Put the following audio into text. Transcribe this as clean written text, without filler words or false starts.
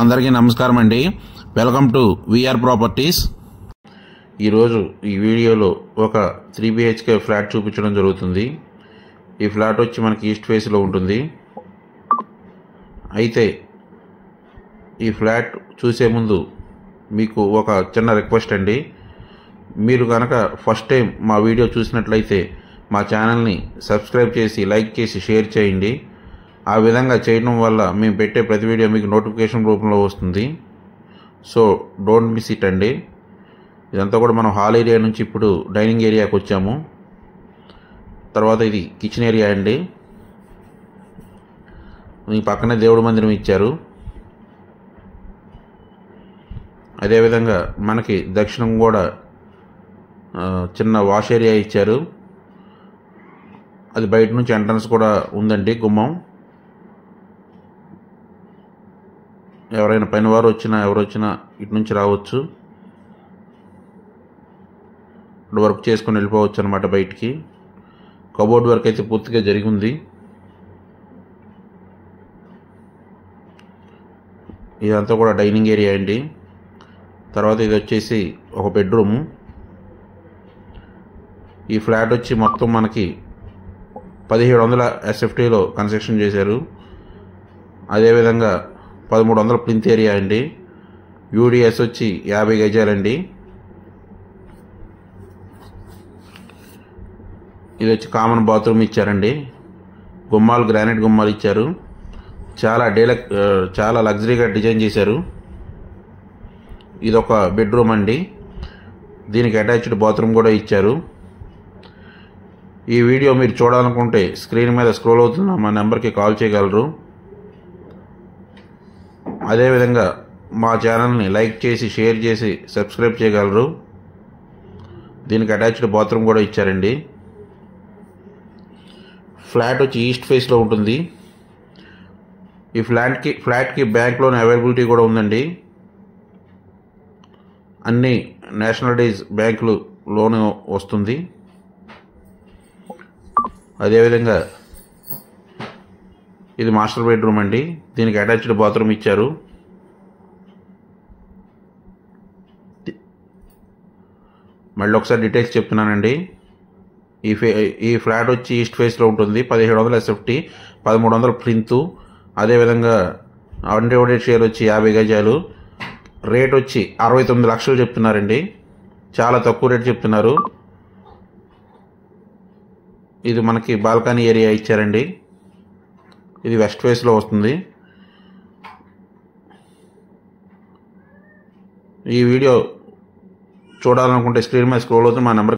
అందరికీ నమస్కారం అండి. Welcome to VR properties. ఈరోజు ఈ వీడియోలో ఒక 3 BHK ఫ్లాట్ చూపించడం జరుగుతుంది. ఈ ఫ్లాట్ వచ్చి మనకి ఈస్ట్ ఫేస్లో ఉంటుంది. అయితే ఈ ఫ్లాట్ చూసే ముందు మీకు ఒక చిన్న రిక్వెస్ట్ అండి. మీరు కనుక ఫస్ట్ టైం మా వీడియో చూసినట్లయితే మా ఛానల్ని సబ్స్క్రైబ్ చేసి లైక్ చేసి షేర్ చేయండి. ఆ విధంగా చేయడం వల్ల మేము పెట్టే ప్రతి వీడియో మీకు నోటిఫికేషన్ రూపంలో వస్తుంది. సో డోంట్ మిస్ ఇట్ అండి. ఇదంతా కూడా మనం హాల్ ఏరియా నుంచి ఇప్పుడు డైనింగ్ ఏరియాకి వచ్చాము. తర్వాత ఇది కిచెన్ ఏరియా అండి. ఈ పక్కనే దేవుడి మందిరం ఇచ్చారు. అదేవిధంగా మనకి దక్షిణం కూడా చిన్న వాష్ ఏరియా ఇచ్చారు. అది బయట నుంచి ఎంట్రన్స్ కూడా ఉందండి, గుమ్మం. ఎవరైనా పైన వారు వచ్చినా ఎవరు వచ్చినా ఇటు నుంచి రావచ్చు, ఇప్పుడు వర్క్ చేసుకుని వెళ్ళిపోవచ్చు అనమాట బయటికి. కబోర్డ్ వర్క్ అయితే పూర్తిగా జరిగింది. ఇదంతా కూడా డైనింగ్ ఏరియా అండి. తర్వాత ఇది వచ్చేసి ఒక బెడ్రూము. ఈ ఫ్లాట్ వచ్చి మొత్తం మనకి 1700 SFTలో కన్స్ట్రక్షన్ చేశారు. అదేవిధంగా 1300 ప్లింత్ ఏరియా అండి. UDS వచ్చి 50 గజాలండి. ఇది వచ్చి కామన్ బాత్రూమ్ ఇచ్చారండి. గుమ్మాలు గ్రానైట్ గుమ్మాలు ఇచ్చారు. చాలా లగ్జరీగా డిజైన్ చేశారు. ఇది ఒక బెడ్రూమ్ అండి. దీనికి అటాచ్డ్ బాత్రూమ్ కూడా ఇచ్చారు. ఈ వీడియో మీరు చూడాలనుకుంటే స్క్రీన్ మీద స్క్రోల్ అవుతున్న మా నెంబర్కి కాల్ చేయగలరు. అదేవిధంగా మా ఛానల్ని లైక్ చేసి షేర్ చేసి సబ్స్క్రైబ్ చేయగలరు. దీనికి అటాచ్డ్ బాత్రూమ్ కూడా ఇచ్చారండి. ఫ్లాట్ వచ్చి ఈస్ట్ ఫేస్లో ఉంటుంది. ఈ ఫ్లాట్కి బ్యాంక్ లోన్ అవైలబిలిటీ కూడా ఉందండి. అన్ని నేషనలైజ్ బ్యాంకులు లోన్ వస్తుంది. అదేవిధంగా ఇది మాస్టర్ బెడ్రూమ్ అండి. దీనికి అటాచ్డ్ బాత్రూమ్ ఇచ్చారు. మళ్ళీ ఒకసారి డీటెయిల్స్ చెప్తున్నానండి. ఈ ఫ్లాట్ వచ్చి ఈస్ట్ ఫేస్లో ఉంటుంది. 1700 SFT, 1300 ప్లింత్. అదేవిధంగా అన్డివైడెడ్ షేర్ వచ్చి 50 గజాలు. రేట్ వచ్చి 69 లక్షలు చెప్తున్నారండి. చాలా తక్కువ రేట్ చెప్తున్నారు. ఇది మనకి బాల్కనీ ఏరియా ఇచ్చారండి. ఇది వెస్ట్ ఫేస్లో వస్తుంది. ఈ వీడియో చూడాలనుకుంటే స్క్రీన్ మీద స్క్రోల్ అవుతుంది మా నెంబర్